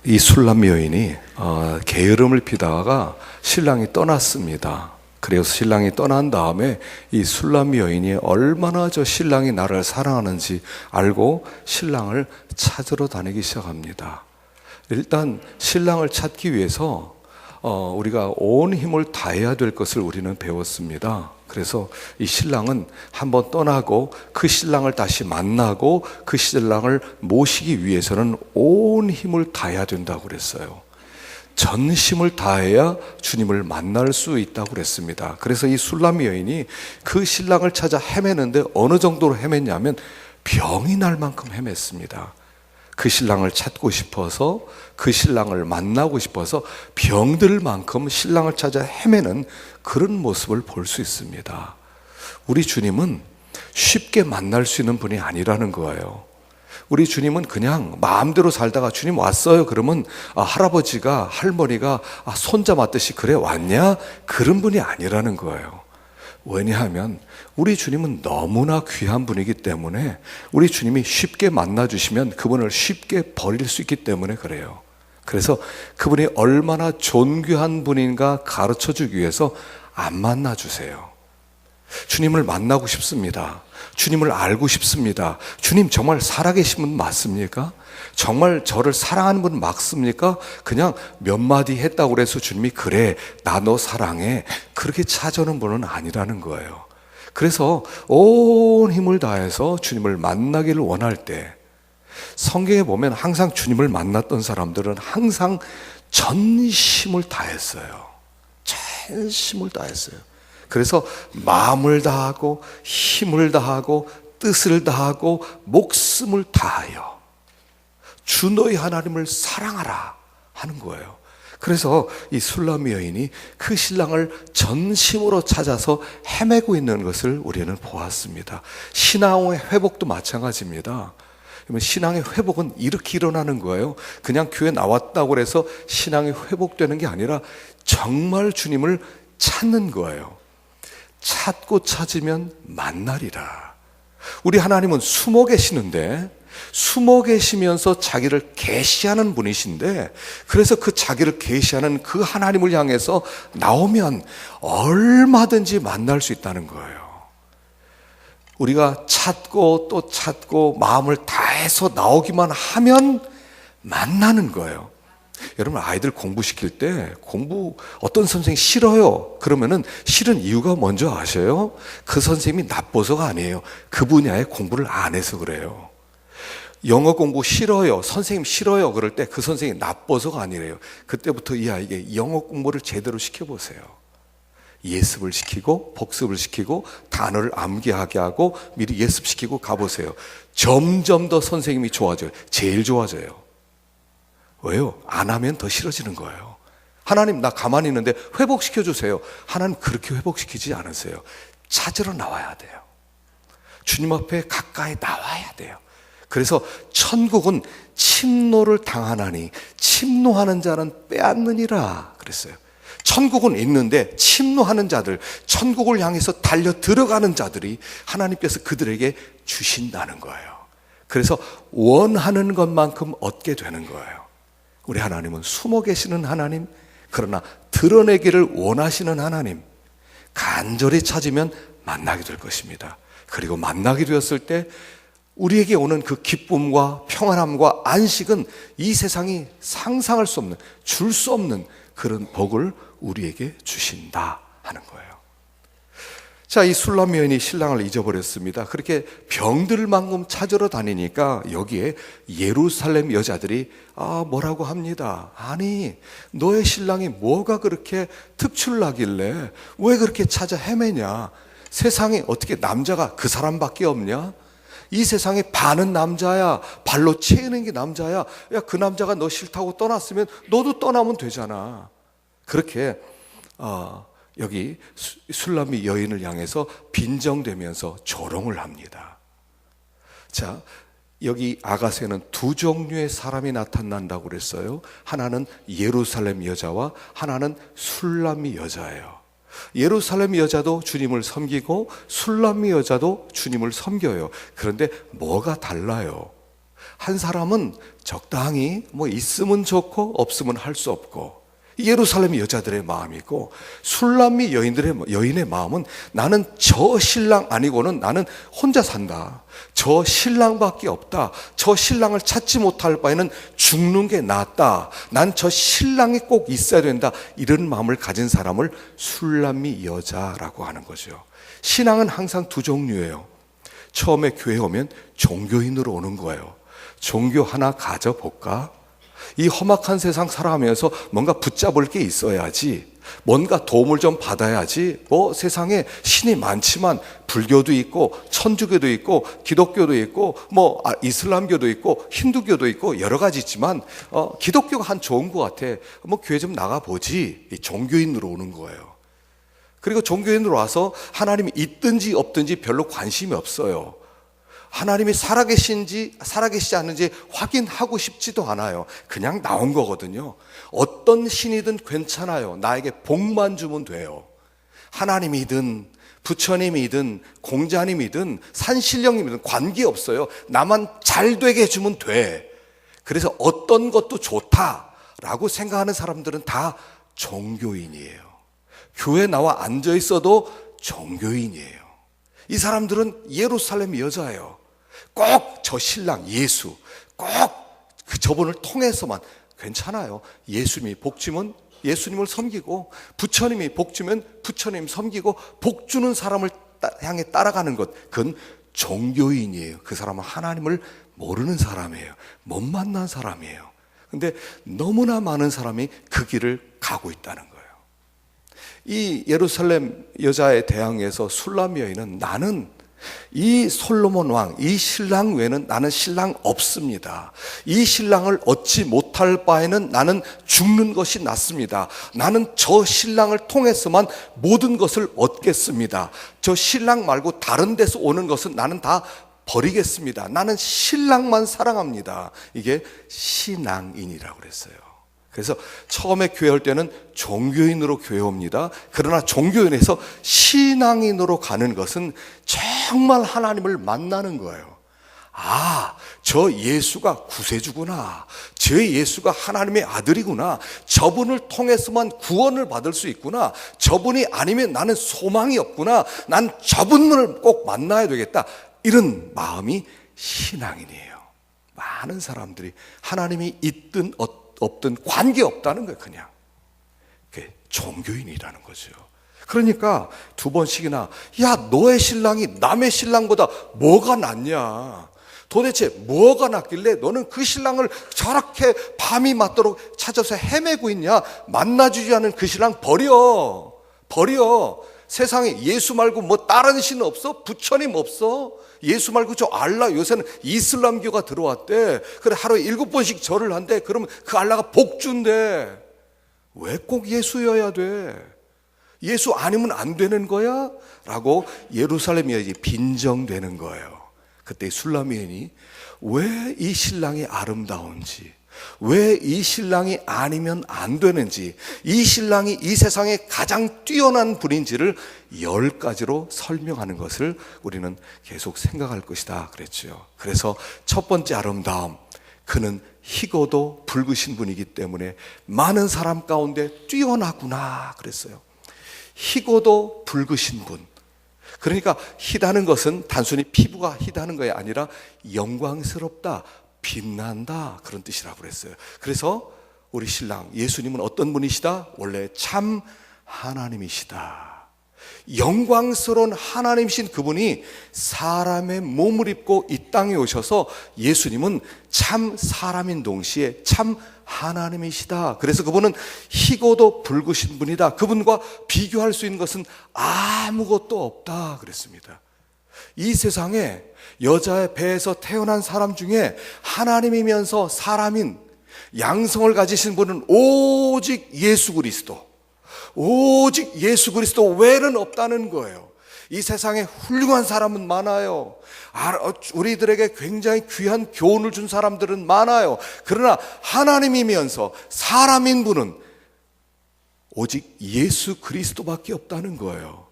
이 술람 여인이 게으름을 피다가 신랑이 떠났습니다. 그래서 신랑이 떠난 다음에 이 술람 여인이 얼마나 저 신랑이 나를 사랑하는지 알고 신랑을 찾으러 다니기 시작합니다. 일단 신랑을 찾기 위해서 우리가 온 힘을 다해야 될 것을 우리는 배웠습니다. 그래서 이 신랑은 한번 떠나고 그 신랑을 다시 만나고 그 신랑을 모시기 위해서는 온 힘을 다해야 된다고 그랬어요. 전심을 다해야 주님을 만날 수 있다고 그랬습니다. 그래서 이 술람 여인이 그 신랑을 찾아 헤매는데 어느 정도로 헤맸냐면 병이 날 만큼 헤맸습니다. 그 신랑을 찾고 싶어서, 그 신랑을 만나고 싶어서 병들 만큼 신랑을 찾아 헤매는 그런 모습을 볼 수 있습니다. 우리 주님은 쉽게 만날 수 있는 분이 아니라는 거예요. 우리 주님은 그냥 마음대로 살다가 주님 왔어요 그러면 할아버지가 할머니가 손자 맞듯이 그래 왔냐? 그런 분이 아니라는 거예요. 왜냐하면 우리 주님은 너무나 귀한 분이기 때문에 우리 주님이 쉽게 만나주시면 그분을 쉽게 버릴 수 있기 때문에 그래요. 그래서 그분이 얼마나 존귀한 분인가 가르쳐주기 위해서 안 만나주세요. 주님을 만나고 싶습니다. 주님을 알고 싶습니다. 주님 정말 살아계신 분 맞습니까? 정말 저를 사랑하는 분 맞습니까? 그냥 몇 마디 했다고 해서 주님이 그래 나 너 사랑해 그렇게 찾아오는 분은 아니라는 거예요. 그래서 온 힘을 다해서 주님을 만나기를 원할 때 성경에 보면 항상 주님을 만났던 사람들은 항상 전심을 다했어요. 전심을 다했어요. 그래서 마음을 다하고 힘을 다하고 뜻을 다하고 목숨을 다하여 주 너희 하나님을 사랑하라 하는 거예요. 그래서 이 술람 여인이 그 신랑을 전심으로 찾아서 헤매고 있는 것을 우리는 보았습니다. 신앙의 회복도 마찬가지입니다. 신앙의 회복은 이렇게 일어나는 거예요. 그냥 교회 나왔다고 해서 신앙이 회복되는 게 아니라 정말 주님을 찾는 거예요. 찾고 찾으면 만나리라. 우리 하나님은 숨어 계시는데 숨어 계시면서 자기를 계시하는 분이신데 그래서 그 자기를 계시하는 그 하나님을 향해서 나오면 얼마든지 만날 수 있다는 거예요. 우리가 찾고 또 찾고 마음을 다해서 나오기만 하면 만나는 거예요. 여러분 아이들 공부시킬 때 공부 어떤 선생님이 싫어요 그러면은 싫은 이유가 뭔지 아셔요? 그 선생님이 나빠서가 아니에요. 그 분야에 공부를 안 해서 그래요. 영어 공부 싫어요 선생님 싫어요 그럴 때 그 선생님이 나빠서가 아니래요. 그때부터 이 아이에게 영어 공부를 제대로 시켜보세요. 예습을 시키고 복습을 시키고 단어를 암기하게 하고 미리 예습시키고 가보세요. 점점 더 선생님이 좋아져요. 제일 좋아져요. 왜요? 안 하면 더 싫어지는 거예요. 하나님 나 가만히 있는데 회복시켜 주세요. 하나님 그렇게 회복시키지 않으세요. 찾으러 나와야 돼요. 주님 앞에 가까이 나와야 돼요. 그래서 천국은 침노를 당하나니 침노하는 자는 빼앗느니라 그랬어요. 천국은 있는데 침노하는 자들, 천국을 향해서 달려 들어가는 자들이 하나님께서 그들에게 주신다는 거예요. 그래서 원하는 것만큼 얻게 되는 거예요. 우리 하나님은 숨어 계시는 하나님, 그러나 드러내기를 원하시는 하나님, 간절히 찾으면 만나게 될 것입니다. 그리고 만나게 되었을 때 우리에게 오는 그 기쁨과 평안함과 안식은 이 세상이 상상할 수 없는, 줄 수 없는 그런 복을 우리에게 주신다 하는 거예요. 자, 이 술람 여인이 신랑을 잊어버렸습니다. 그렇게 병들 만큼 찾으러 다니니까 여기에 예루살렘 여자들이 뭐라고 합니다. 아니 너의 신랑이 뭐가 그렇게 특출나길래 왜 그렇게 찾아 헤매냐. 세상에 어떻게 남자가 그 사람밖에 없냐. 이 세상에 반은 남자야. 발로 채이는 게 남자야. 야, 그 남자가 너 싫다고 떠났으면 너도 떠나면 되잖아. 그렇게 여기 술람이 여인을 향해서 빈정대면서 조롱을 합니다. 자, 여기 아가서에는 두 종류의 사람이 나타난다고 그랬어요. 하나는 예루살렘 여자와 하나는 술람이 여자예요. 예루살렘 여자도 주님을 섬기고 술람미 여자도 주님을 섬겨요. 그런데 뭐가 달라요? 한 사람은 적당히 뭐 있으면 좋고 없으면 할 수 없고, 예루살렘 여자들의 마음이고, 술람미 여인의 마음은 나는 저 신랑 아니고는 나는 혼자 산다, 저 신랑밖에 없다, 저 신랑을 찾지 못할 바에는 죽는 게 낫다, 난 저 신랑이 꼭 있어야 된다, 이런 마음을 가진 사람을 술람미 여자라고 하는 거죠. 신앙은 항상 두 종류예요. 처음에 교회 오면 종교인으로 오는 거예요. 종교 하나 가져볼까? 이 험악한 세상 살아가면서 뭔가 붙잡을 게 있어야지, 뭔가 도움을 좀 받아야지. 뭐 세상에 신이 많지만 불교도 있고 천주교도 있고 기독교도 있고 뭐 이슬람교도 있고 힌두교도 있고 여러 가지 있지만 기독교가 한 좋은 것 같아. 뭐 교회 좀 나가보지. 종교인으로 오는 거예요. 그리고 종교인으로 와서 하나님이 있든지 없든지 별로 관심이 없어요. 하나님이 살아계시지 않는지 확인하고 싶지도 않아요. 그냥 나온 거거든요. 어떤 신이든 괜찮아요. 나에게 복만 주면 돼요. 하나님이든 부처님이든 공자님이든 산신령님이든 관계없어요. 나만 잘 되게 해주면 돼. 그래서 어떤 것도 좋다라고 생각하는 사람들은 다 종교인이에요. 교회에 나와 앉아 있어도 종교인이에요. 이 사람들은 예루살렘 여자예요. 꼭 저 신랑 예수, 꼭 저분을 통해서만. 괜찮아요. 예수님이 복 주면 예수님을 섬기고, 부처님이 복 주면 부처님 섬기고, 복 주는 사람을 향해 따라가는 것, 그건 종교인이에요. 그 사람은 하나님을 모르는 사람이에요. 못 만난 사람이에요. 근데 너무나 많은 사람이 그 길을 가고 있다는 거예요. 이 예루살렘 여자에 대항해서 술람 여인은, 나는 이 솔로몬 왕, 이 신랑 외에는 나는 신랑 없습니다. 이 신랑을 얻지 못할 바에는 나는 죽는 것이 낫습니다. 나는 저 신랑을 통해서만 모든 것을 얻겠습니다. 저 신랑 말고 다른 데서 오는 것은 나는 다 버리겠습니다. 나는 신랑만 사랑합니다. 이게 신앙인이라고 그랬어요. 그래서 처음에 교회 올 때는 종교인으로 교회 옵니다. 그러나 종교인에서 신앙인으로 가는 것은 정말 하나님을 만나는 거예요. 아, 저 예수가 구세주구나. 저 예수가 하나님의 아들이구나. 저분을 통해서만 구원을 받을 수 있구나. 저분이 아니면 나는 소망이 없구나. 난 저분을 꼭 만나야 되겠다. 이런 마음이 신앙인이에요. 많은 사람들이 하나님이 있든 없든 관계없다는 거예요. 그냥 그게 종교인이라는 거죠. 그러니까 두 번씩이나, 야, 너의 신랑이 남의 신랑보다 뭐가 낫냐, 도대체 뭐가 낫길래 너는 그 신랑을 저렇게 밤이 맞도록 찾아서 헤매고 있냐, 만나주지 않은 그 신랑 버려. 세상에 예수 말고 뭐 다른 신 없어? 부처님 없어? 예수 말고 저 알라, 요새는 이슬람교가 들어왔대. 그래, 하루에 7번씩 절을 한대. 그러면 그 알라가 복 준대. 왜 꼭 예수여야 돼? 예수 아니면 안 되는 거야? 라고 예루살렘 여인이 빈정되는 거예요. 그때 술람 여인이 왜 이 신랑이 아름다운지, 왜 이 신랑이 아니면 안 되는지, 이 신랑이 이 세상에 가장 뛰어난 분인지를 10가지로 설명하는 것을 우리는 계속 생각할 것이다 그랬죠. 그래서 첫 번째 아름다움, 그는 희고도 붉으신 분이기 때문에 많은 사람 가운데 뛰어나구나 그랬어요. 희고도 붉으신 분. 그러니까 희다는 것은 단순히 피부가 희다는 것이 아니라 영광스럽다, 빛난다, 그런 뜻이라고 그랬어요. 그래서 우리 신랑 예수님은 어떤 분이시다? 원래 참 하나님이시다. 영광스러운 하나님이신 그분이 사람의 몸을 입고 이 땅에 오셔서, 예수님은 참 사람인 동시에 참 하나님이시다. 그래서 그분은 희고도 붉으신 분이다. 그분과 비교할 수 있는 것은 아무것도 없다 그랬습니다. 이 세상에 여자의 배에서 태어난 사람 중에 하나님이면서 사람인 양성을 가지신 분은 오직 예수 그리스도, 오직 예수 그리스도 외에는 없다는 거예요. 이 세상에 훌륭한 사람은 많아요. 우리들에게 굉장히 귀한 교훈을 준 사람들은 많아요. 그러나 하나님이면서 사람인 분은 오직 예수 그리스도밖에 없다는 거예요.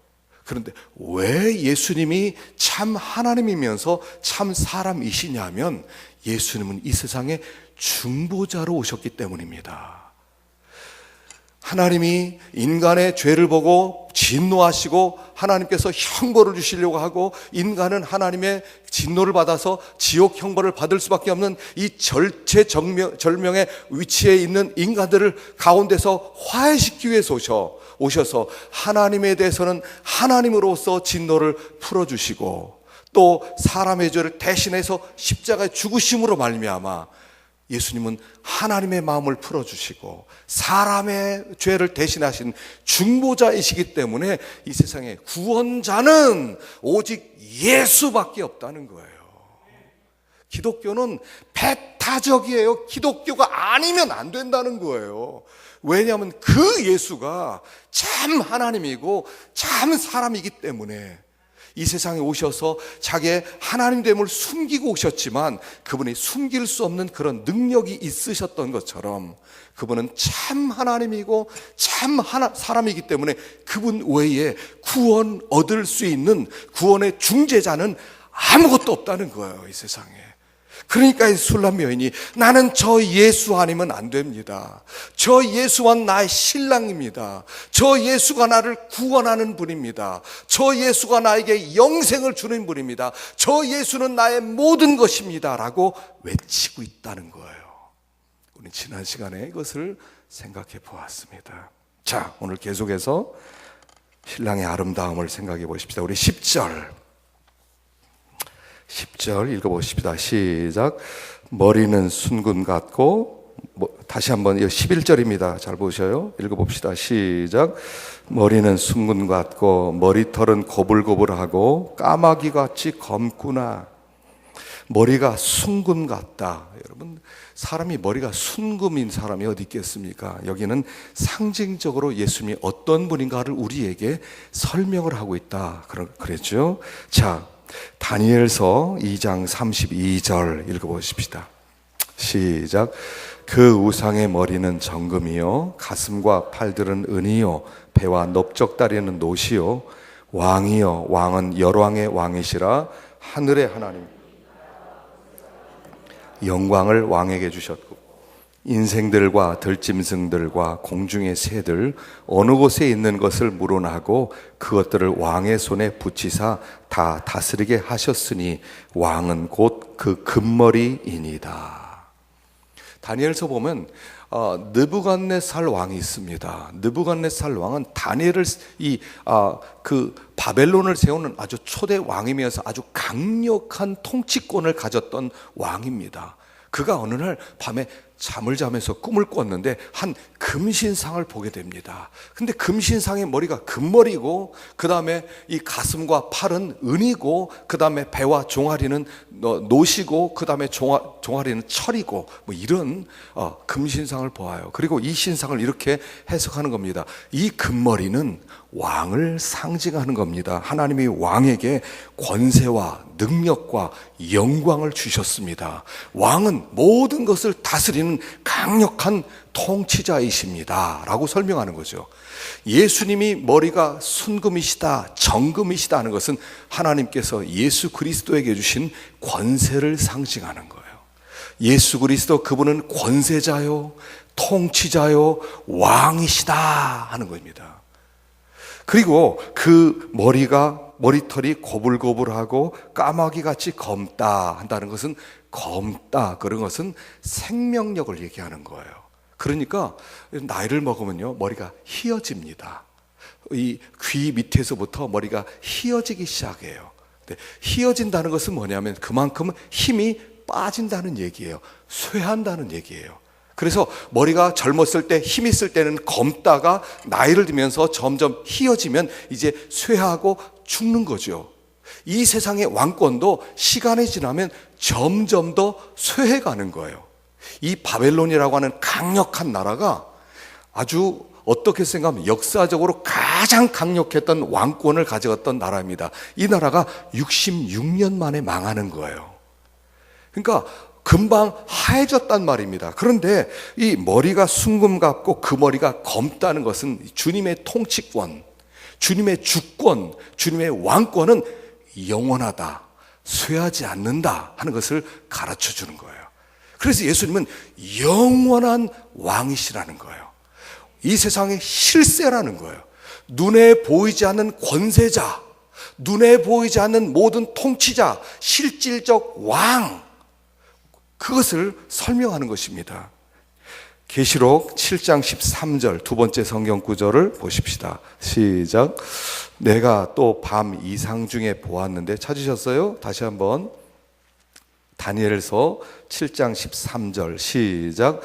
그런데 왜 예수님이 참 하나님이면서 참 사람이시냐면, 예수님은 이 세상에 중보자로 오셨기 때문입니다. 하나님이 인간의 죄를 보고 진노하시고 하나님께서 형벌을 주시려고 하고 인간은 하나님의 진노를 받아서 지옥 형벌을 받을 수밖에 없는 이 절체절명의 위치에 있는 인간들을 가운데서 화해시키기 위해서 오셔서 하나님에 대해서는 하나님으로서 진노를 풀어주시고 또 사람의 죄를 대신해서 십자가에 죽으심으로 말미암아 예수님은 하나님의 마음을 풀어주시고 사람의 죄를 대신하신 중보자이시기 때문에 이 세상에 구원자는 오직 예수밖에 없다는 거예요. 기독교는 배타적이에요. 기독교가 아니면 안 된다는 거예요. 왜냐하면 그 예수가 참 하나님이고 참 사람이기 때문에 이 세상에 오셔서 자기의 하나님됨을 숨기고 오셨지만 그분이 숨길 수 없는 그런 능력이 있으셨던 것처럼 그분은 참 하나님이고 참 사람이기 때문에 그분 외에 구원 얻을 수 있는 구원의 중재자는 아무것도 없다는 거예요, 이 세상에. 그러니까 이 술람 여인이 나는 저 예수 아니면 안 됩니다. 저 예수와 나의 신랑입니다. 저 예수가 나를 구원하는 분입니다. 저 예수가 나에게 영생을 주는 분입니다. 저 예수는 나의 모든 것입니다 라고 외치고 있다는 거예요. 우리 지난 시간에 이것을 생각해 보았습니다. 자, 오늘 계속해서 신랑의 아름다움을 생각해 보십시다. 우리 10절 읽어보십시다. 시작. 머리는 순금 같고, 다시 한번 11절입니다. 잘 보셔요. 읽어봅시다. 시작. 머리는 순금 같고 머리털은 고불고불하고 까마귀같이 검구나. 머리가 순금 같다. 여러분, 사람이 머리가 순금인 사람이 어디 있겠습니까? 여기는 상징적으로 예수님이 어떤 분인가를 우리에게 설명을 하고 있다 그랬죠. 자, 다니엘서 2장 32절 읽어보십시다. 시작. 그 우상의 머리는 정금이요 가슴과 팔들은 은이요 배와 넓적다리는 노시요 왕이요 왕은 열왕의 왕이시라 하늘의 하나님 영광을 왕에게 주셨고 인생들과 들짐승들과 공중의 새들 어느 곳에 있는 것을 물어나고 그것들을 왕의 손에 붙이사 다 다스리게 하셨으니 왕은 곧 그 금머리이니이다. 다니엘서 보면 느부갓네살 왕이 있습니다. 느부갓네살 왕은 다니엘을 그 바벨론을 세우는 아주 초대 왕이면서 아주 강력한 통치권을 가졌던 왕입니다. 그가 어느 날 밤에 잠을 자면서 꿈을 꿨는데 한 금신상을 보게 됩니다. 근데 금신상의 머리가 금머리고 그 다음에 이 가슴과 팔은 은이고 그 다음에 배와 종아리는 노시고 그 다음에 종아리는 철이고 뭐 이런 금신상을 보아요. 그리고 이 신상을 이렇게 해석하는 겁니다. 이 금머리는 왕을 상징하는 겁니다. 하나님이 왕에게 권세와 능력과 영광을 주셨습니다. 왕은 모든 것을 다스리는 강력한 통치자이십니다 라고 설명하는 거죠. 예수님이 머리가 순금이시다 정금이시다 하는 것은 하나님께서 예수 그리스도에게 주신 권세를 상징하는 거예요. 예수 그리스도 그분은 권세자요 통치자요 왕이시다 하는 겁니다. 그리고 그 머리털이 고불고불하고 까마귀같이 검다 한다는 것은 검다 그런 것은 생명력을 얘기하는 거예요. 그러니까 나이를 먹으면요 머리가 휘어집니다. 이 귀 밑에서부터 머리가 휘어지기 시작해요. 휘어진다는 것은 뭐냐면 그만큼 힘이 빠진다는 얘기예요. 쇠한다는 얘기예요. 그래서 머리가 젊었을 때 힘 있을 때는 검다가 나이를 들면서 점점 휘어지면 이제 쇠하고 죽는 거죠. 이 세상의 왕권도 시간이 지나면 점점 더 쇠해가는 거예요. 이 바벨론이라고 하는 강력한 나라가 아주 어떻게 생각하면 역사적으로 가장 강력했던 왕권을 가져갔던 나라입니다. 이 나라가 66년 만에 망하는 거예요. 그러니까 금방 하얘졌단 말입니다. 그런데 이 머리가 순금 같고 그 머리가 검다는 것은 주님의 통치권, 주님의 주권, 주님의 왕권은 영원하다. 쇠하지 않는다 하는 것을 가르쳐 주는 거예요. 그래서 예수님은 영원한 왕이시라는 거예요. 이 세상의 실세라는 거예요. 눈에 보이지 않는 권세자, 눈에 보이지 않는 모든 통치자, 실질적 왕, 그것을 설명하는 것입니다. 계시록 7장 13절 두 번째 성경 구절을 보십시다. 시작. 내가 또 밤 이상 중에 보았는데, 찾으셨어요? 다시 한번 다니엘서 7장 13절 시작.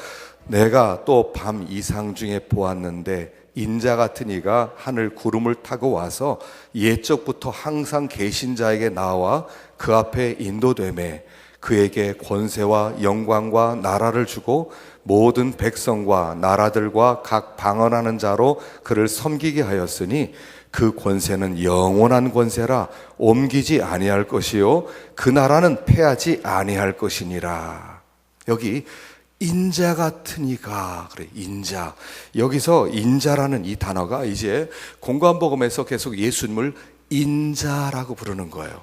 내가 또 밤 이상 중에 보았는데 인자 같은 이가 하늘 구름을 타고 와서 옛적부터 항상 계신 자에게 나와 그 앞에 인도되매 그에게 권세와 영광과 나라를 주고 모든 백성과 나라들과 각 방언하는 자로 그를 섬기게 하였으니 그 권세는 영원한 권세라 옮기지 아니할 것이요 그 나라는 패하지 아니할 것이니라. 여기 인자 같은 이가, 그래, 인자. 여기서 인자라는 이 단어가 이제 공관복음에서 계속 예수님을 인자라고 부르는 거예요.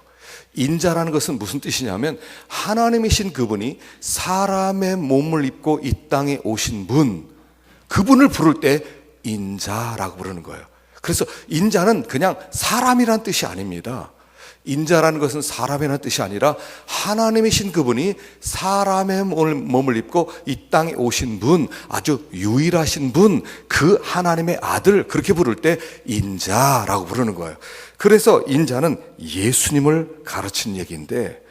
인자라는 것은 무슨 뜻이냐면 하나님이신 그분이 사람의 몸을 입고 이 땅에 오신 분, 그분을 부를 때 인자라고 부르는 거예요. 그래서 인자는 그냥 사람이란 뜻이 아닙니다. 인자라는 것은 사람이라는 뜻이 아니라 하나님이신 그분이 사람의 몸을 입고 이 땅에 오신 분, 아주 유일하신 분, 그 하나님의 아들, 그렇게 부를 때 인자라고 부르는 거예요. 그래서 인자는 예수님을 가르치는 얘기인데,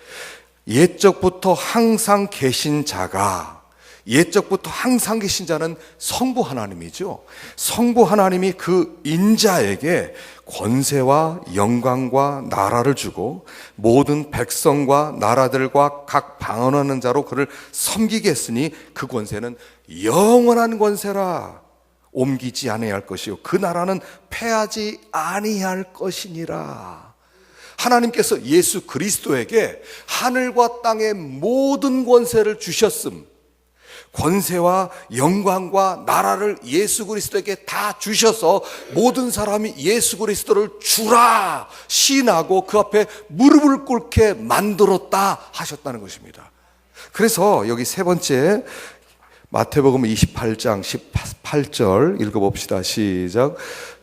옛적부터 항상 계신 자가, 옛적부터 항상 계신 자는 성부 하나님이죠. 성부 하나님이 그 인자에게 권세와 영광과 나라를 주고 모든 백성과 나라들과 각 방언하는 자로 그를 섬기게 했으니 그 권세는 영원한 권세라 옮기지 아니할 것이요 그 나라는 패하지 아니할 것이니라. 하나님께서 예수 그리스도에게 하늘과 땅의 모든 권세를 주셨음, 권세와 영광과 나라를 예수 그리스도에게 다 주셔서 모든 사람이 예수 그리스도를 주라 시인하고 그 앞에 무릎을 꿇게 만들었다 하셨다는 것입니다. 그래서 여기 세 번째 마태복음 28장 18절 읽어봅시다. 시작.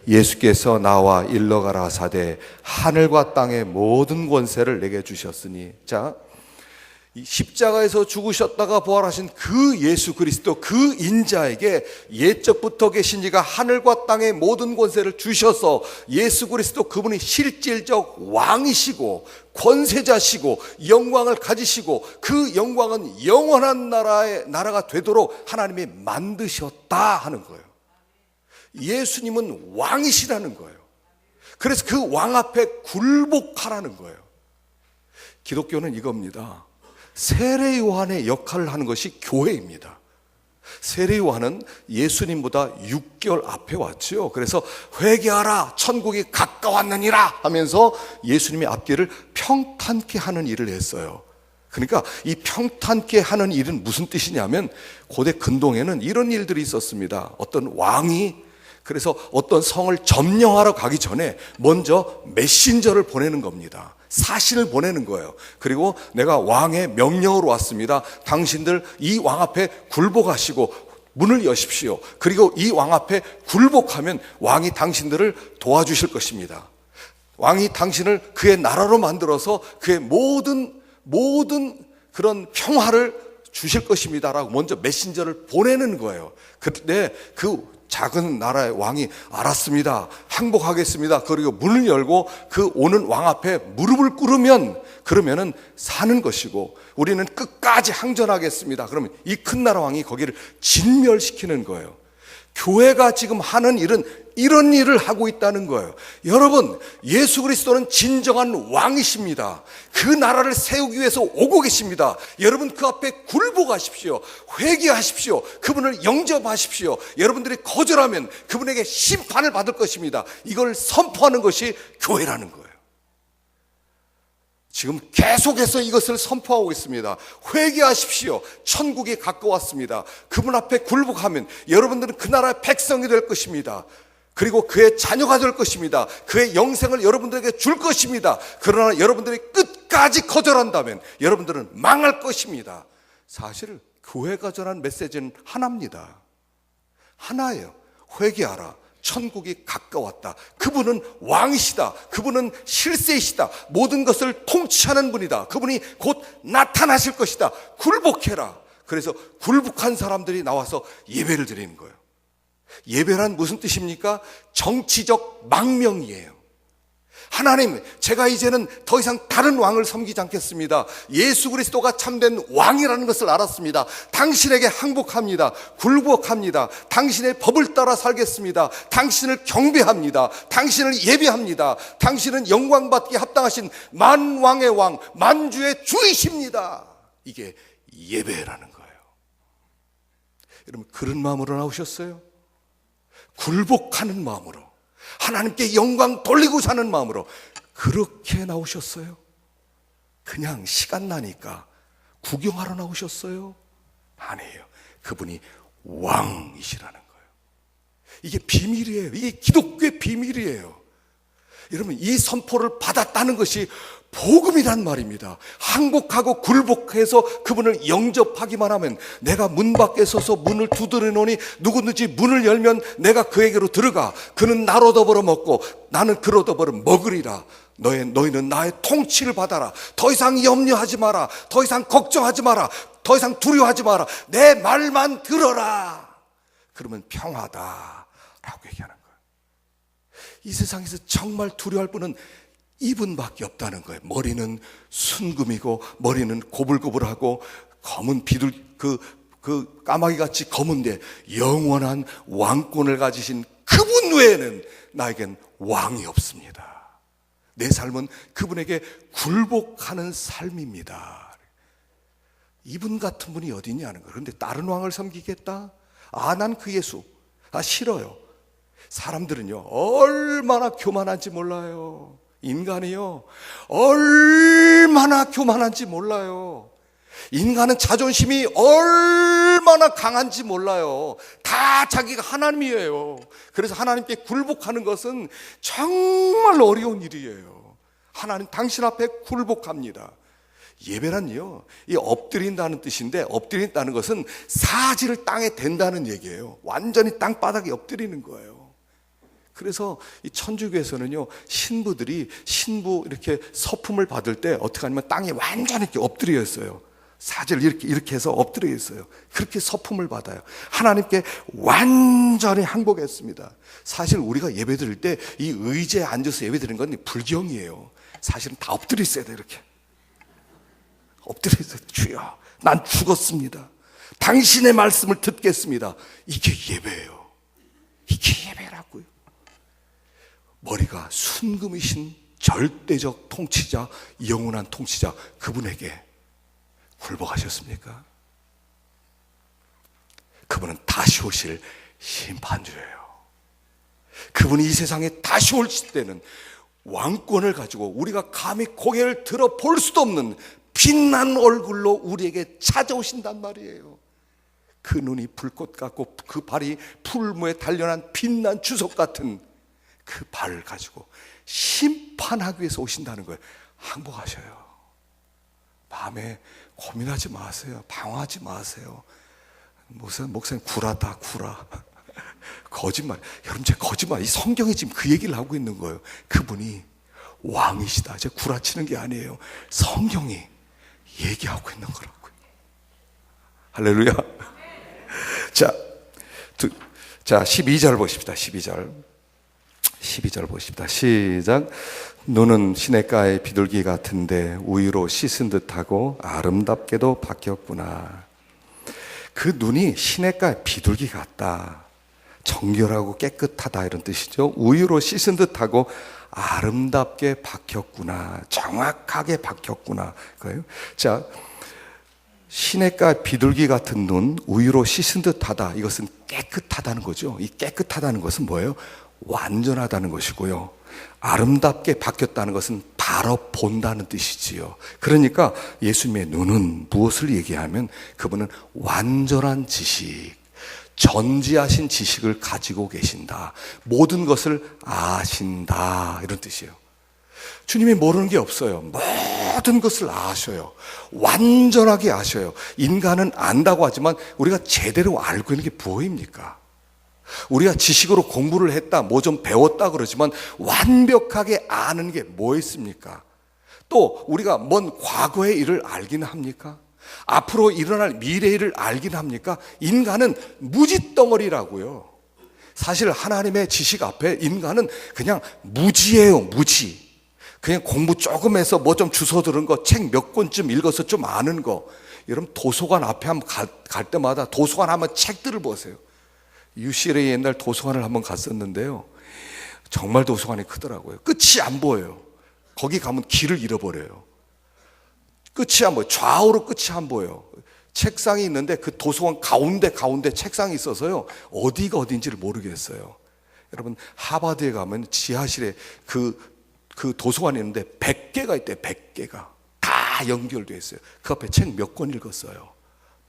예수께서 나와 일러가라 하사대 하늘과 땅의 모든 권세를 내게 주셨으니. 자, 이 십자가에서 죽으셨다가 부활하신 그 예수 그리스도, 그 인자에게 옛적부터 계신 이가 하늘과 땅의 모든 권세를 주셔서 예수 그리스도 그분이 실질적 왕이시고 권세자시고 영광을 가지시고 그 영광은 영원한 나라가 되도록 하나님이 만드셨다 하는 거예요. 예수님은 왕이시라는 거예요. 그래서 그 왕 앞에 굴복하라는 거예요. 기독교는 이겁니다. 세례 요한의 역할을 하는 것이 교회입니다. 세례 요한은 예수님보다 6개월 앞에 왔죠. 그래서 회개하라 천국이 가까웠느니라 하면서 예수님의 앞길을 평탄케 하는 일을 했어요. 그러니까 이 평탄케 하는 일은 무슨 뜻이냐면 고대 근동에는 이런 일들이 있었습니다. 어떤 왕이 그래서 어떤 성을 점령하러 가기 전에 먼저 메신저를 보내는 겁니다. 사신을 보내는 거예요. 그리고 내가 왕의 명령으로 왔습니다. 당신들 이 왕 앞에 굴복하시고 문을 여십시오. 그리고 이 왕 앞에 굴복하면 왕이 당신들을 도와주실 것입니다. 왕이 당신을 그의 나라로 만들어서 그의 모든 그런 평화를 주실 것입니다 라고 먼저 메신저를 보내는 거예요. 그때 그 작은 나라의 왕이 알았습니다, 항복하겠습니다, 그리고 문을 열고 그 오는 왕 앞에 무릎을 꿇으면 그러면은 사는 것이고 우리는 끝까지 항전하겠습니다. 그러면 이 큰 나라 왕이 거기를 진멸시키는 거예요. 교회가 지금 하는 일은 이런 일을 하고 있다는 거예요. 여러분, 예수 그리스도는 진정한 왕이십니다. 그 나라를 세우기 위해서 오고 계십니다. 여러분 그 앞에 굴복하십시오. 회개하십시오. 그분을 영접하십시오. 여러분들이 거절하면 그분에게 심판을 받을 것입니다. 이걸 선포하는 것이 교회라는 거예요. 지금 계속해서 이것을 선포하고 있습니다. 회개하십시오. 천국이 가까웠습니다. 그분 앞에 굴복하면 여러분들은 그 나라의 백성이 될 것입니다. 그리고 그의 자녀가 될 것입니다. 그의 영생을 여러분들에게 줄 것입니다. 그러나 여러분들이 끝까지 거절한다면 여러분들은 망할 것입니다. 사실 교회가 전한 메시지는 하나입니다. 하나예요. 회개하라. 천국이 가까웠다. 그분은 왕이시다. 그분은 실세이시다. 모든 것을 통치하는 분이다. 그분이 곧 나타나실 것이다. 굴복해라. 그래서 굴복한 사람들이 나와서 예배를 드리는 거예요. 예배란 무슨 뜻입니까? 정치적 망명이에요. 하나님, 제가 이제는 더 이상 다른 왕을 섬기지 않겠습니다. 예수 그리스도가 참된 왕이라는 것을 알았습니다. 당신에게 항복합니다. 굴복합니다. 당신의 법을 따라 살겠습니다. 당신을 경배합니다. 당신을 예배합니다. 당신은 영광받기에 합당하신 만왕의 왕, 만주의 주이십니다. 이게 예배라는 거예요. 여러분, 그런 마음으로 나오셨어요? 굴복하는 마음으로, 하나님께 영광 돌리고 사는 마음으로 그렇게 나오셨어요? 그냥 시간 나니까 구경하러 나오셨어요? 아니에요. 그분이 왕이시라는 거예요. 이게 비밀이에요. 이게 기독교의 비밀이에요. 여러분, 이 선포를 받았다는 것이 복음이란 말입니다. 항복하고 굴복해서 그분을 영접하기만 하면, 내가 문 밖에 서서 문을 두드리노니 누구든지 문을 열면 내가 그에게로 들어가 그는 나로 더불어 먹고 나는 그로 더불어 먹으리라. 너희는 나의 통치를 받아라. 더 이상 염려하지 마라. 더 이상 걱정하지 마라. 더 이상 두려워하지 마라. 내 말만 들어라. 그러면 평화다 라고 얘기하는 거예요. 이 세상에서 정말 두려워할 분은 이분밖에 없다는 거예요. 머리는 순금이고 머리는 고불고불하고 검은 비둘 그 까마귀같이 검은데 영원한 왕권을 가지신 그분 외에는 나에겐 왕이 없습니다. 내 삶은 그분에게 굴복하는 삶입니다. 이분 같은 분이 어디 있냐는 거예요. 그런데 다른 왕을 섬기겠다? 난 그 예수 싫어요. 사람들은요 얼마나 교만한지 몰라요. 인간이요 얼마나 교만한지 몰라요. 인간은 자존심이 얼마나 강한지 몰라요. 다 자기가 하나님이에요. 그래서 하나님께 굴복하는 것은 정말 어려운 일이에요. 하나님 당신 앞에 굴복합니다. 예배란요 이 엎드린다는 뜻인데, 엎드린다는 것은 사지를 땅에 댄다는 얘기예요. 완전히 땅바닥에 엎드리는 거예요. 그래서 이 천주교에서는요 신부들이 신부 이렇게 서품을 받을 때 어떻게 하냐면 땅에 완전히 이렇게 엎드려 있어요. 사지를 이렇게 해서 엎드려 있어요. 그렇게 서품을 받아요. 하나님께 완전히 항복했습니다. 사실 우리가 예배 드릴 때 이 의자에 앉아서 예배 드리는 건 불경이에요. 사실은 다 엎드려 있어야 돼. 이렇게 엎드려 있어요. 주여, 난 죽었습니다. 당신의 말씀을 듣겠습니다. 이게 예배예요. 이게 예배라고요. 머리가 순금이신 절대적 통치자, 영원한 통치자, 그분에게 굴복하셨습니까? 그분은 다시 오실 심판주예요. 그분이 이 세상에 다시 오실 때는 왕권을 가지고 우리가 감히 고개를 들어 볼 수도 없는 빛난 얼굴로 우리에게 찾아오신단 말이에요. 그 눈이 불꽃 같고 그 발이 풀무에 단련한 빛난 주석 같은 그 발을 가지고 심판하기 위해서 오신다는 거예요. 항복하셔요. 마음에 고민하지 마세요. 방황하지 마세요. 목사님 구라다 구라. 거짓말. 여러분, 제 거짓말. 이 성경이 지금 그 얘기를 하고 있는 거예요. 그분이 왕이시다. 제가 구라치는 게 아니에요. 성경이 얘기하고 있는 거라고요. 할렐루야. 자 12절 보십시다. 12절 보십시다. 시작. 눈은 시냇가의 비둘기 같은데 우유로 씻은 듯하고 아름답게도 바뀌었구나. 그 눈이 시냇가의 비둘기 같다. 정결하고 깨끗하다 이런 뜻이죠. 우유로 씻은 듯하고 아름답게 바뀌었구나. 정확하게 바뀌었구나. 그래요? 자, 시냇가 비둘기 같은 눈, 우유로 씻은 듯하다. 이것은 깨끗하다는 거죠. 이 깨끗하다는 것은 뭐예요? 완전하다는 것이고요. 아름답게 바뀌었다는 것은 바로 본다는 뜻이지요. 그러니까 예수님의 눈은 무엇을 얘기하면 그분은 완전한 지식, 전지하신 지식을 가지고 계신다. 모든 것을 아신다. 이런 뜻이에요. 주님이 모르는 게 없어요. 모든 것을 아셔요. 완전하게 아셔요. 인간은 안다고 하지만 우리가 제대로 알고 있는 게 무엇입니까? 우리가 지식으로 공부를 했다, 뭐 좀 배웠다 그러지만 완벽하게 아는 게 뭐 있습니까? 또 우리가 먼 과거의 일을 알긴 합니까? 앞으로 일어날 미래의 일을 알긴 합니까? 인간은 무지덩어리라고요. 사실 하나님의 지식 앞에 인간은 그냥 무지예요. 무지. 그냥 공부 조금 해서 뭐 좀 주워 들은 거, 책 몇 권쯤 읽어서 좀 아는 거. 여러분 도서관 앞에 한번 갈 때마다 도서관 한번 책들을 보세요. UCLA 옛날 도서관을 한번 갔었는데요, 정말 도서관이 크더라고요. 끝이 안 보여요. 거기 가면 길을 잃어버려요. 끝이 안 보여요. 좌우로 끝이 안 보여요. 책상이 있는데 그 도서관 가운데 책상이 있어서요, 어디가 어딘지를 모르겠어요. 여러분 하버드에 가면 지하실에 그 도서관이 있는데 100개가 있대요. 100개가 다 연결되어 있어요. 그 앞에 책 몇 권 읽었어요.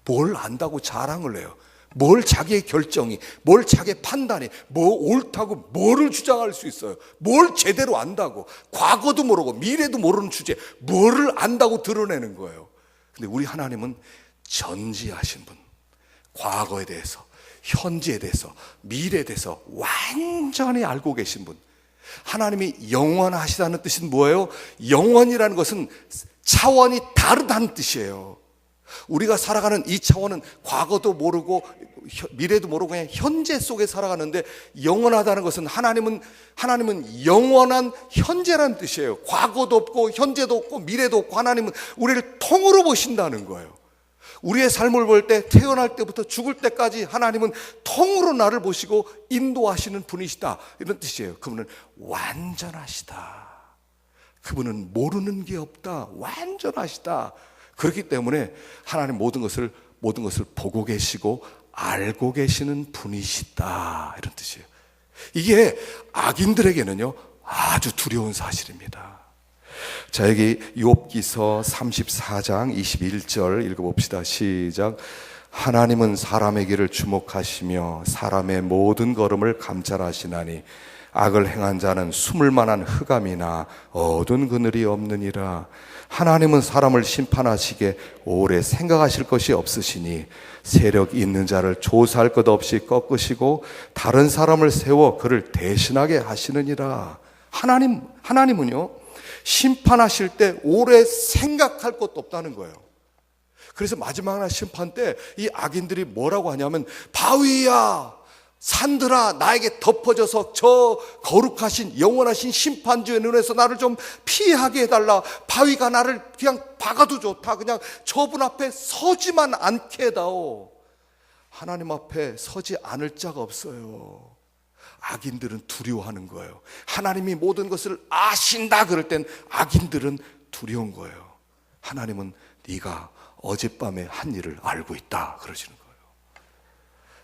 뭘 안다고 자랑을 해요. 뭘 자기의 결정이, 뭘 자기의 판단이, 뭐 옳다고 뭐를 주장할 수 있어요. 뭘 제대로 안다고, 과거도 모르고 미래도 모르는 주제 뭐를 안다고 드러내는 거예요. 근데 우리 하나님은 전지하신 분, 과거에 대해서, 현재에 대해서, 미래에 대해서 완전히 알고 계신 분. 하나님이 영원하시다는 뜻은 뭐예요? 영원이라는 것은 차원이 다르다는 뜻이에요. 우리가 살아가는 이 차원은 과거도 모르고 미래도 모르고 그냥 현재 속에 살아가는데, 영원하다는 것은 하나님은 영원한 현재라는 뜻이에요. 과거도 없고 현재도 없고 미래도 없고 하나님은 우리를 통으로 보신다는 거예요. 우리의 삶을 볼 때 태어날 때부터 죽을 때까지 하나님은 통으로 나를 보시고 인도하시는 분이시다, 이런 뜻이에요. 그분은 완전하시다. 그분은 모르는 게 없다. 완전하시다. 그렇기 때문에 하나님 모든 것을 보고 계시고 알고 계시는 분이시다, 이런 뜻이에요. 이게 악인들에게는요 아주 두려운 사실입니다. 자, 여기 욥기서 34장 21절 읽어봅시다. 시작. 하나님은 사람의 길을 주목하시며 사람의 모든 걸음을 감찰하시나니 악을 행한 자는 숨을 만한 흑암이나 어두운 그늘이 없느니라. 하나님은 사람을 심판하시게 오래 생각하실 것이 없으시니 세력 있는 자를 조사할 것 없이 꺾으시고 다른 사람을 세워 그를 대신하게 하시느니라. 하나님은요 심판하실 때 오래 생각할 것도 없다는 거예요. 그래서 마지막 날 심판 때 이 악인들이 뭐라고 하냐면, 바위야 산들아 나에게 덮어져서 저 거룩하신 영원하신 심판주의 눈에서 나를 좀 피하게 해달라. 바위가 나를 그냥 박아도 좋다. 그냥 저분 앞에 서지만 않게 해다오. 하나님 앞에 서지 않을 자가 없어요. 악인들은 두려워하는 거예요. 하나님이 모든 것을 아신다 그럴 땐 악인들은 두려운 거예요. 하나님은 네가 어젯밤에 한 일을 알고 있다 그러시는 거예요.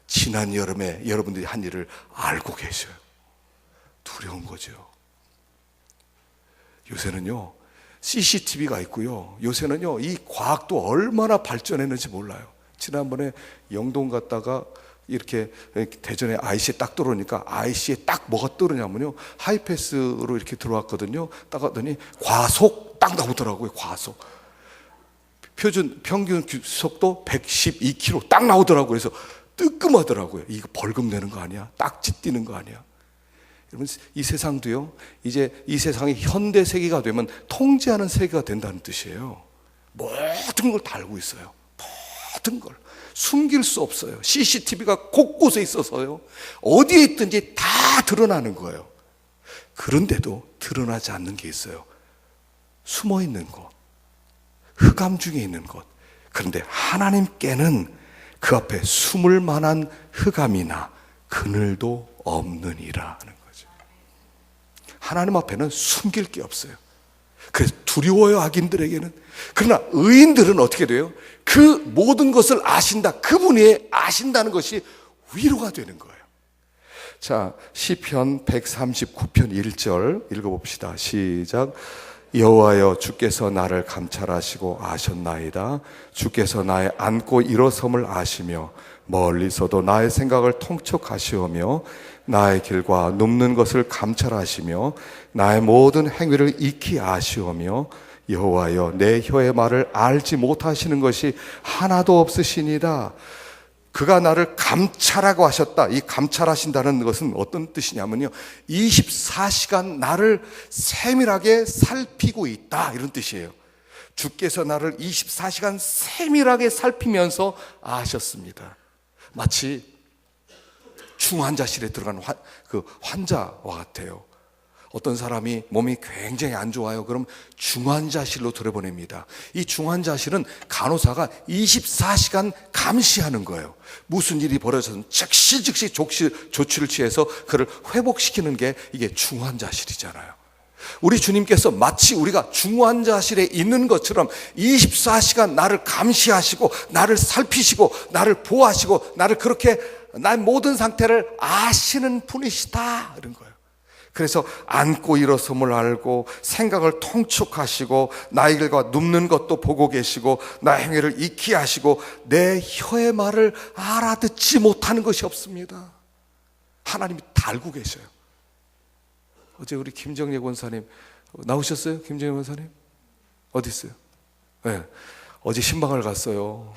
지난 여름에 여러분들이 한 일을 알고 계셔요. 두려운 거죠. 요새는요 CCTV가 있고요, 요새는요 이 과학도 얼마나 발전했는지 몰라요. 지난번에 영동 갔다가 이렇게 대전에 IC에 딱 들어오니까 IC에 딱 뭐가 뜨느냐면요, 하이패스로 이렇게 들어왔거든요. 딱 하더니 과속 딱 나오더라고요. 과속 평균 속도 112km 딱 나오더라고요. 그래서 뜨끔하더라고요. 이거 벌금 내는 거 아니야? 딱지 띄는 거 아니야? 여러분 이 세상도요, 이제 이 세상이 현대 세계가 되면 통제하는 세계가 된다는 뜻이에요. 모든 걸 다 알고 있어요. 모든 걸 숨길 수 없어요. CCTV가 곳곳에 있어서요 어디에 있든지 다 드러나는 거예요. 그런데도 드러나지 않는 게 있어요. 숨어 있는 것, 흑암 중에 있는 것. 그런데 하나님께는 그 앞에 숨을 만한 흑암이나 그늘도 없느니라 하는 거죠. 하나님 앞에는 숨길 게 없어요. 그래서 두려워요, 악인들에게는. 그러나 의인들은 어떻게 돼요? 그 모든 것을 아신다, 그분이 아신다는 것이 위로가 되는 거예요. 자, 시편 139편 1절 읽어봅시다. 시작. 여호와여, 주께서 나를 감찰하시고 아셨나이다. 주께서 나의 앉고 일어섬을 아시며 멀리서도 나의 생각을 통촉하시오며 나의 길과 눕는 것을 감찰하시며 나의 모든 행위를 익히 아시오며 여호와여 내 혀의 말을 알지 못하시는 것이 하나도 없으시니이다. 그가 나를 감찰하고 하셨다. 이 감찰하신다는 것은 어떤 뜻이냐면요, 24시간 나를 세밀하게 살피고 있다, 이런 뜻이에요. 주께서 나를 24시간 세밀하게 살피면서 아셨습니다. 마치 중환자실에 들어간 그 환자와 같아요. 어떤 사람이 몸이 굉장히 안 좋아요. 그럼 중환자실로 들여보냅니다. 이 중환자실은 간호사가 24시간 감시하는 거예요. 무슨 일이 벌어져서 즉시 조치를 취해서 그를 회복시키는 게 이게 중환자실이잖아요. 우리 주님께서 마치 우리가 중환자실에 있는 것처럼 24시간 나를 감시하시고 나를 살피시고 나를 보호하시고 나를 그렇게 나의 모든 상태를 아시는 분이시다, 이런 거예요. 그래서 앉고 일어섬을 알고 생각을 통촉하시고 나의 길과 눕는 것도 보고 계시고 나의 행위를 익히 하시고 내 혀의 말을 알아듣지 못하는 것이 없습니다. 하나님이 다 알고 계셔요. 어제 우리 김정예 권사님 나오셨어요? 김정예 권사님? 어디 있어요? 네. 어제 신방을 갔어요.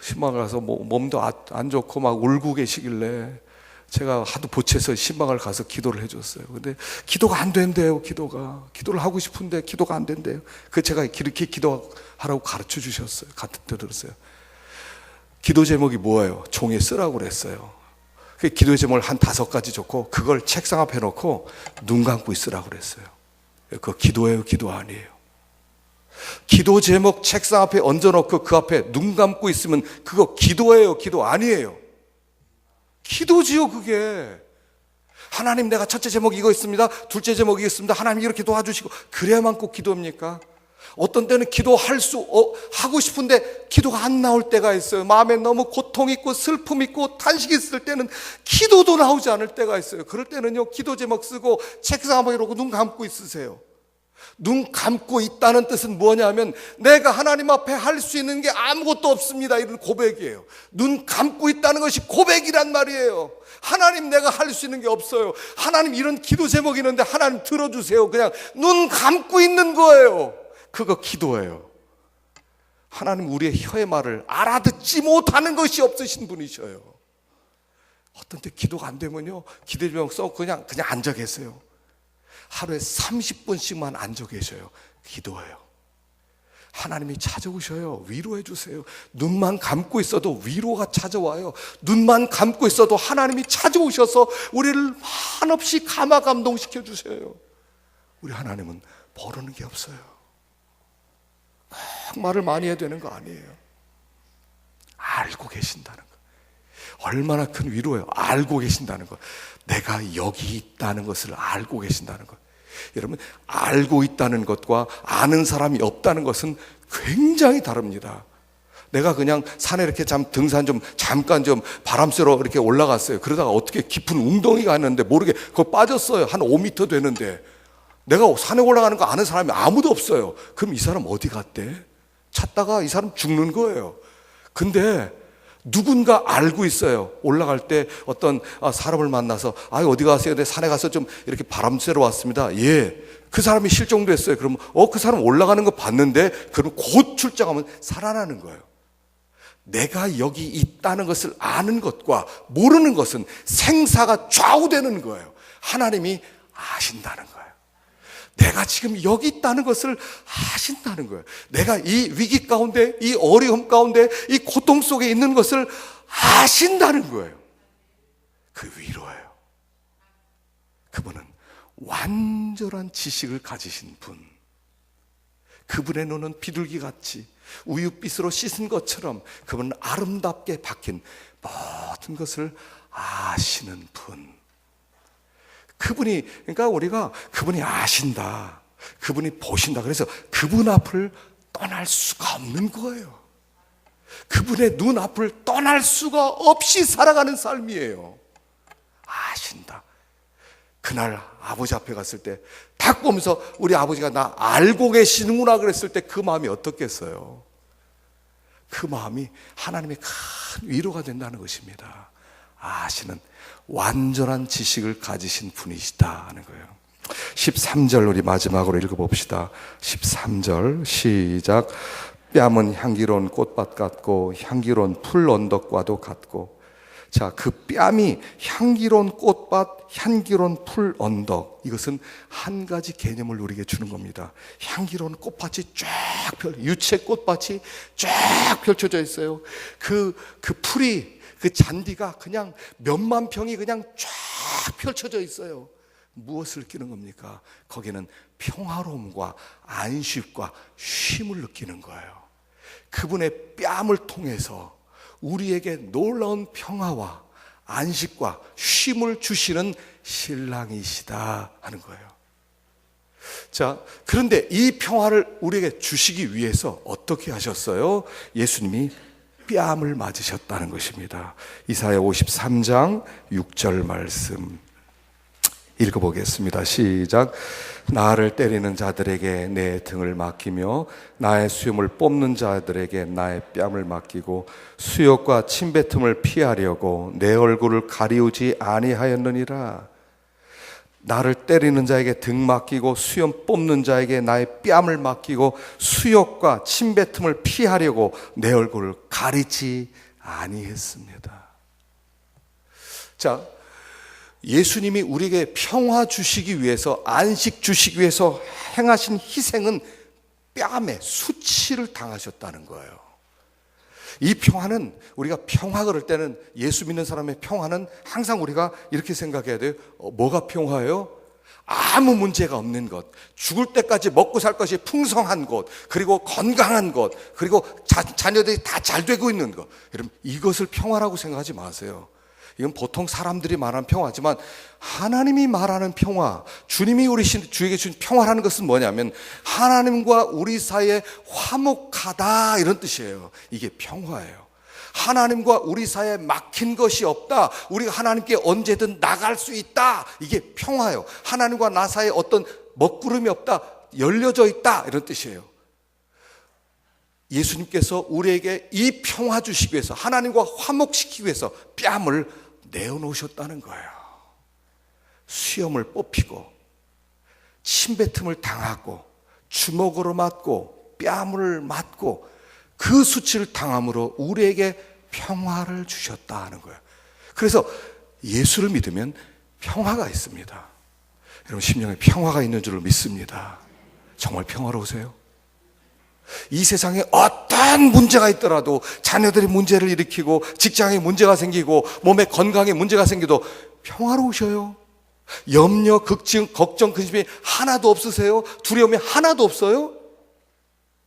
신방을 가서 몸도 안 좋고 막 울고 계시길래 제가 하도 보채서 신방을 가서 기도를 해줬어요. 근데 기도가 안 된대요. 기도를 하고 싶은데 기도가 안 된대요. 그 제가 이렇게 기도하라고 가르쳐 주셨어요. 같은 때 들었어요. 기도 제목이 뭐예요? 종이에 쓰라고 그랬어요. 그 기도 제목을 한 5가지 줬고 그걸 책상 앞에 놓고 눈 감고 있으라고 그랬어요. 그거 기도예요, 기도 아니에요? 기도 제목 책상 앞에 얹어놓고 그 앞에 눈 감고 있으면 그거 기도예요, 기도 아니에요? 기도지요, 그게. 하나님, 내가 첫째 제목 이거 있습니다. 둘째 제목 이거 있습니다. 하나님 이렇게 도와주시고 그래야만 꼭 기도입니까? 어떤 때는 하고 싶은데 기도가 안 나올 때가 있어요. 마음에 너무 고통 있고 슬픔 있고 탄식 있을 때는 기도도 나오지 않을 때가 있어요. 그럴 때는요, 기도 제목 쓰고 책상 한번 이러고 눈 감고 있으세요. 눈 감고 있다는 뜻은 뭐냐면 내가 하나님 앞에 할 수 있는 게 아무것도 없습니다, 이런 고백이에요. 눈 감고 있다는 것이 고백이란 말이에요. 하나님, 내가 할 수 있는 게 없어요. 하나님, 이런 기도 제목이 있는데 하나님 들어주세요. 그냥 눈 감고 있는 거예요. 그거 기도예요. 하나님, 우리의 혀의 말을 알아듣지 못하는 것이 없으신 분이셔요. 어떤 때 기도가 안 되면요, 기도 제목 써 그냥 앉아 계세요. 하루에 30분씩만 앉아 계셔요. 기도해요. 하나님이 찾아오셔요. 위로해 주세요. 눈만 감고 있어도 위로가 찾아와요. 눈만 감고 있어도 하나님이 찾아오셔서 우리를 한없이 감화 감동시켜 주세요. 우리 하나님은 모르는 게 없어요. 꼭 말을 많이 해야 되는 거 아니에요. 알고 계신다는 거. 얼마나 큰 위로예요. 알고 계신다는 거. 내가 여기 있다는 것을 알고 계신다는 것. 여러분, 알고 있다는 것과 아는 사람이 없다는 것은 굉장히 다릅니다. 내가 그냥 산에 이렇게 잠깐 바람 쐬러 이렇게 올라갔어요. 그러다가 어떻게 깊은 웅덩이가 있는데 모르게 그거 빠졌어요. 한 5m 되는데 내가 산에 올라가는 거 아는 사람이 아무도 없어요. 그럼 이 사람 어디 갔대? 찾다가 이 사람 죽는 거예요. 근데 누군가 알고 있어요. 올라갈 때 어떤 사람을 만나서 어디 가세요? 네, 산에 가서 좀 이렇게 바람 쐬러 왔습니다. 예. 그 사람이 실종됐어요. 그러면 그 사람 올라가는 거 봤는데 그럼 곧 출장하면 살아나는 거예요. 내가 여기 있다는 것을 아는 것과 모르는 것은 생사가 좌우되는 거예요. 하나님이 아신다는 거예요. 내가 지금 여기 있다는 것을 아신다는 거예요. 내가 이 위기 가운데, 이 어려움 가운데, 이 고통 속에 있는 것을 아신다는 거예요. 그 위로예요. 그분은 완전한 지식을 가지신 분. 그분의 눈은 비둘기같이 우윳빛으로 씻은 것처럼 그분은 아름답게 박힌 모든 것을 아시는 분. 그러니까 우리가 그분이 아신다, 그분이 보신다, 그래서 그분 앞을 떠날 수가 없는 거예요. 그분의 눈 앞을 떠날 수가 없이 살아가는 삶이에요. 아신다. 그날 아버지 앞에 갔을 때 딱 보면서 우리 아버지가 나 알고 계시는구나 그랬을 때 그 마음이 어떻겠어요? 그 마음이 하나님의 큰 위로가 된다는 것입니다. 아시는 완전한 지식을 가지신 분이시다 하는 거예요. 13절 우리 마지막으로 읽어봅시다. 13절 시작. 뺨은 향기로운 꽃밭 같고 향기로운 풀 언덕과도 같고. 자, 그 뺨이 향기로운 꽃밭, 향기로운 풀 언덕, 이것은 한 가지 개념을 우리에게 주는 겁니다. 향기로운 꽃밭이 유채 꽃밭이 쫙 펼쳐져 있어요. 그 풀이, 그 잔디가 그냥 몇만 평이 그냥 쫙 펼쳐져 있어요. 무엇을 느끼는 겁니까? 거기는 평화로움과 안식과 쉼을 느끼는 거예요. 그분의 뺨을 통해서 우리에게 놀라운 평화와 안식과 쉼을 주시는 신랑이시다 하는 거예요. 자, 그런데 이 평화를 우리에게 주시기 위해서 어떻게 하셨어요? 예수님이 뺨을 맞으셨다는 것입니다. 이사야 53장 6절 말씀 읽어보겠습니다. 시작. 나를 때리는 자들에게 내 등을 맡기며 나의 수염을 뽑는 자들에게 나의 뺨을 맡기고 수욕과 침뱉음을 피하려고 내 얼굴을 가리우지 아니하였느니라. 나를 때리는 자에게 등 맡기고 수염 뽑는 자에게 나의 뺨을 맡기고 수욕과 침뱉음을 피하려고 내 얼굴을 가리지 아니했습니다. 자, 예수님이 우리에게 평화 주시기 위해서, 안식 주시기 위해서 행하신 희생은 뺨에 수치를 당하셨다는 거예요. 이 평화는, 우리가 평화 그럴 때는, 예수 믿는 사람의 평화는 항상 우리가 이렇게 생각해야 돼요. 뭐가 평화예요? 아무 문제가 없는 것, 죽을 때까지 먹고 살 것이 풍성한 것, 그리고 건강한 것, 그리고 자녀들이 다 잘 되고 있는 것. 여러분, 이것을 평화라고 생각하지 마세요. 이건 보통 사람들이 말하는 평화지만 하나님이 말하는 평화, 주님이 주에게 준 평화라는 것은 뭐냐면 하나님과 우리 사이에 화목하다, 이런 뜻이에요. 이게 평화예요. 하나님과 우리 사이에 막힌 것이 없다, 우리가 하나님께 언제든 나갈 수 있다, 이게 평화예요. 하나님과 나 사이에 어떤 먹구름이 없다, 열려져 있다, 이런 뜻이에요. 예수님께서 우리에게 이 평화 주시기 위해서, 하나님과 화목시키기 위해서 뺨을 내어놓으셨다는 거예요. 수염을 뽑히고 침뱉음을 당하고 주먹으로 맞고 뺨을 맞고 그 수치를 당함으로 우리에게 평화를 주셨다는 거예요. 그래서 예수를 믿으면 평화가 있습니다. 여러분, 심령에 평화가 있는 줄을 믿습니다. 정말 평화로우세요? 이 세상에 어떤 문제가 있더라도, 자녀들이 문제를 일으키고 직장에 문제가 생기고 몸에 건강에 문제가 생겨도 평화로우셔요? 염려, 걱정, 근심이 하나도 없으세요? 두려움이 하나도 없어요?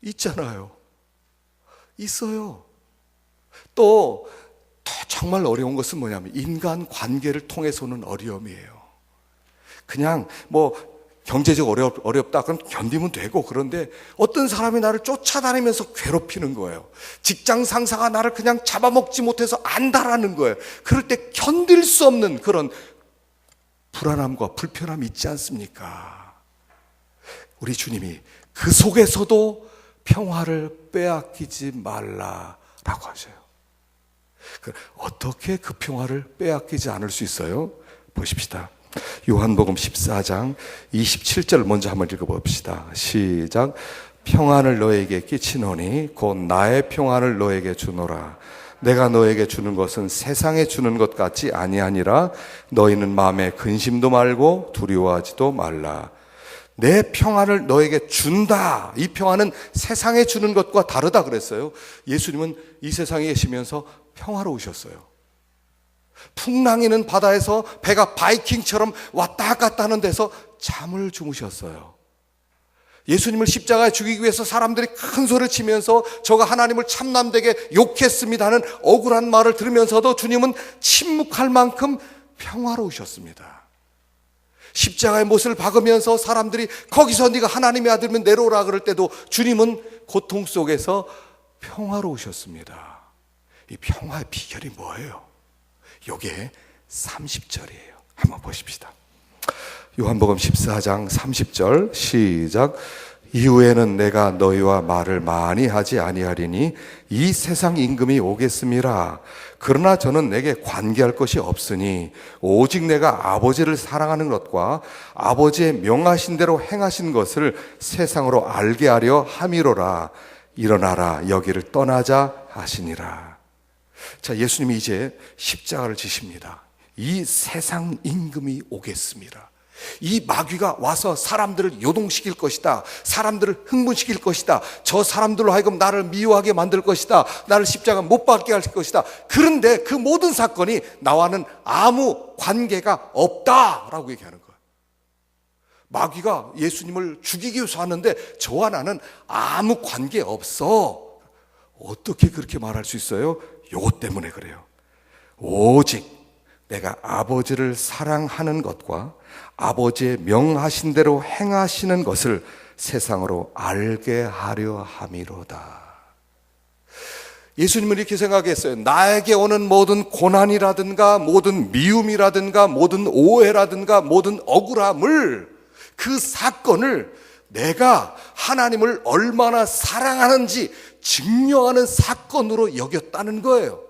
있잖아요. 있어요. 또 정말 어려운 것은 뭐냐면 인간 관계를 통해서 오는 어려움이에요. 그냥 경제적 어렵다, 그럼 견디면 되고, 그런데 어떤 사람이 나를 쫓아다니면서 괴롭히는 거예요. 직장 상사가 나를 그냥 잡아먹지 못해서 안다라는 거예요. 그럴 때 견딜 수 없는 그런 불안함과 불편함이 있지 않습니까? 우리 주님이 그 속에서도 평화를 빼앗기지 말라라고 하셔요. 어떻게 그 평화를 빼앗기지 않을 수 있어요? 보십시다. 요한복음 14장 27절 먼저 한번 읽어봅시다. 시작. 평안을 너에게 끼치노니 곧 나의 평안을 너에게 주노라. 내가 너에게 주는 것은 세상에 주는 것 같지 아니하니라. 너희는 마음에 근심도 말고 두려워하지도 말라. 내 평안을 너에게 준다. 이 평안은 세상에 주는 것과 다르다 그랬어요. 예수님은 이 세상에 계시면서 평화로우셨어요. 풍랑이는 바다에서 배가 바이킹처럼 왔다 갔다 하는 데서 잠을 주무셨어요. 예수님을 십자가에 죽이기 위해서 사람들이 큰 소리를 치면서 저가 하나님을 참남되게 욕했습니다 하는 억울한 말을 들으면서도 주님은 침묵할 만큼 평화로우셨습니다. 십자가의 못을 박으면서 사람들이 거기서 네가 하나님의 아들이면 내려오라 그럴 때도 주님은 고통 속에서 평화로우셨습니다. 이 평화의 비결이 뭐예요? 요게 30절이에요. 한번 보십시다. 요한복음 14장 30절 시작. 이후에는 내가 너희와 말을 많이 하지 아니하리니 이 세상 임금이 오겠음이라. 그러나 저는 내게 관계할 것이 없으니 오직 내가 아버지를 사랑하는 것과 아버지의 명하신 대로 행하신 것을 세상으로 알게 하려 함이로라. 일어나라, 여기를 떠나자 하시니라. 자, 예수님이 이제 십자가를 지십니다. 이 세상 임금이 오겠습니다. 이 마귀가 와서 사람들을 요동시킬 것이다. 사람들을 흥분시킬 것이다. 저 사람들로 하여금 나를 미워하게 만들 것이다. 나를 십자가 못 박게 할 것이다. 그런데 그 모든 사건이 나와는 아무 관계가 없다라고 얘기하는 거예요. 마귀가 예수님을 죽이기 위해서 하는데 저와 나는 아무 관계 없어. 어떻게 그렇게 말할 수 있어요? 요것 때문에 그래요. 오직 내가 아버지를 사랑하는 것과 아버지의 명하신 대로 행하시는 것을 세상으로 알게 하려 함이로다. 예수님은 이렇게 생각했어요. 나에게 오는 모든 고난이라든가 모든 미움이라든가 모든 오해라든가 모든 억울함을, 그 사건을 내가 하나님을 얼마나 사랑하는지 증명하는 사건으로 여겼다는 거예요.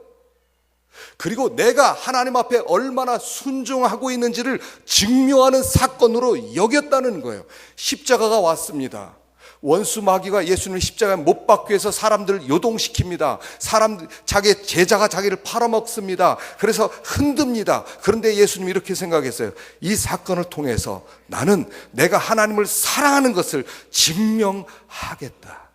그리고 내가 하나님 앞에 얼마나 순종하고 있는지를 증명하는 사건으로 여겼다는 거예요. 십자가가 왔습니다. 원수 마귀가 예수님을 십자가에 못 박기 위해서 사람들을 요동시킵니다. 자기 제자가 자기를 팔아먹습니다. 그래서 흔듭니다. 그런데 예수님이 이렇게 생각했어요. 이 사건을 통해서 나는 내가 하나님을 사랑하는 것을 증명하겠다.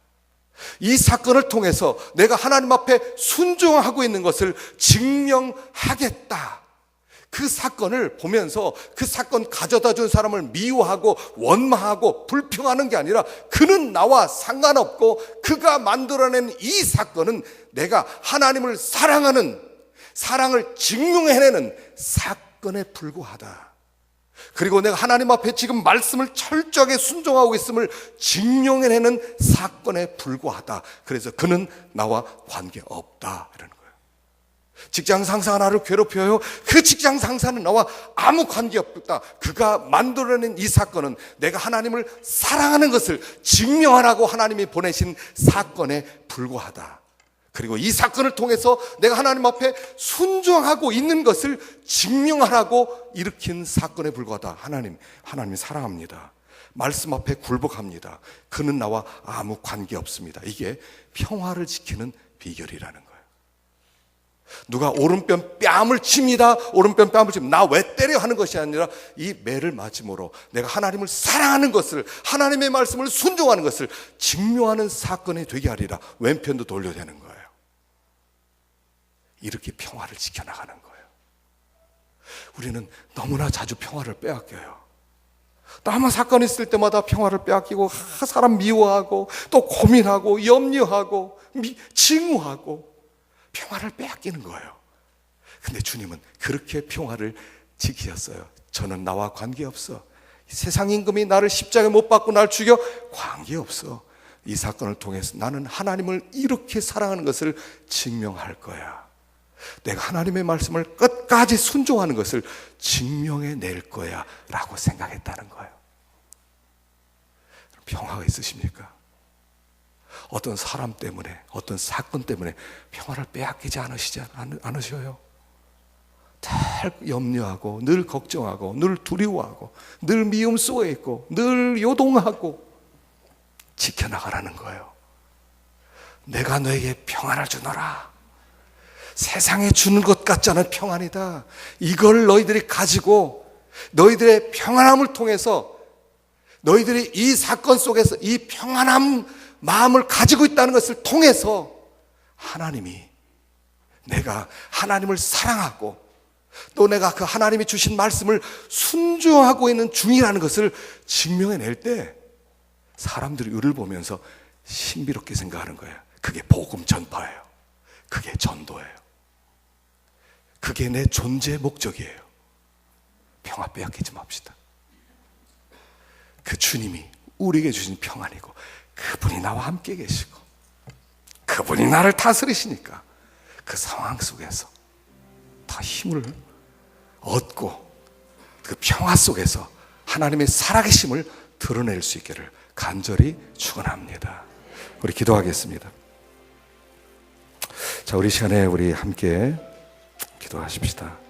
이 사건을 통해서 내가 하나님 앞에 순종하고 있는 것을 증명하겠다. 그 사건을 보면서 그 사건 가져다 준 사람을 미워하고 원망하고 불평하는 게 아니라 그는 나와 상관없고 그가 만들어낸 이 사건은 내가 하나님을 사랑하는, 사랑을 증명해내는 사건에 불과하다. 그리고 내가 하나님 앞에 지금 말씀을 철저하게 순종하고 있음을 증명해내는 사건에 불과하다. 그래서 그는 나와 관계없다 이러는 거예요. 직장 상사가 나를 괴롭혀요. 그 직장 상사는 나와 아무 관계없다. 그가 만들어낸 이 사건은 내가 하나님을 사랑하는 것을 증명하라고 하나님이 보내신 사건에 불과하다. 그리고 이 사건을 통해서 내가 하나님 앞에 순종하고 있는 것을 증명하라고 일으킨 사건에 불과하다. 하나님이 사랑합니다. 말씀 앞에 굴복합니다. 그는 나와 아무 관계 없습니다. 이게 평화를 지키는 비결이라는 거예요. 누가 오른편 뺨을 칩니다. 오른편 뺨을 칩니다. 나 왜 때려 하는 것이 아니라 이 매를 맞음으로 내가 하나님을 사랑하는 것을, 하나님의 말씀을 순종하는 것을 증명하는 사건이 되게 하리라. 왼편도 돌려대는 거예요. 이렇게 평화를 지켜나가는 거예요. 우리는 너무나 자주 평화를 빼앗겨요. 또 아무 사건이 있을 때마다 평화를 빼앗기고 사람 미워하고 또 고민하고 염려하고 징후하고 평화를 빼앗기는 거예요. 근데 주님은 그렇게 평화를 지키셨어요. 저는 나와 관계없어. 세상 임금이 나를 십자가에 못 박고 날 죽여 관계없어. 이 사건을 통해서 나는 하나님을 이렇게 사랑하는 것을 증명할 거야. 내가 하나님의 말씀을 끝까지 순종하는 것을 증명해낼 거야 라고 생각했다는 거예요. 평화가 있으십니까? 어떤 사람 때문에, 어떤 사건 때문에 평화를 빼앗기지 않으셔요? 늘 염려하고 늘 걱정하고 늘 두려워하고 늘 미움 속에 있고 늘 요동하고 지켜나가라는 거예요. 내가 너에게 평안을 주노라. 세상에 주는 것 같지 않은 평안이다. 이걸 너희들이 가지고 너희들의 평안함을 통해서 너희들이 이 사건 속에서 이 평안함 마음을 가지고 있다는 것을 통해서 하나님이 내가 하나님을 사랑하고 또 내가 그 하나님이 주신 말씀을 순종하고 있는 중이라는 것을 증명해낼 때 사람들이 우리를 보면서 신비롭게 생각하는 거예요. 그게 복음 전파예요. 그게 전도예요. 그게 내 존재의 목적이에요. 평화 빼앗기지 맙시다. 그 주님이 우리에게 주신 평안이고 그분이 나와 함께 계시고 그분이 나를 다스리시니까 그 상황 속에서 더 힘을 얻고 그 평화 속에서 하나님의 살아계심을 드러낼 수 있기를 간절히 축원합니다. 우리 기도하겠습니다. 자, 우리 시간에 우리 함께 기도하십시다.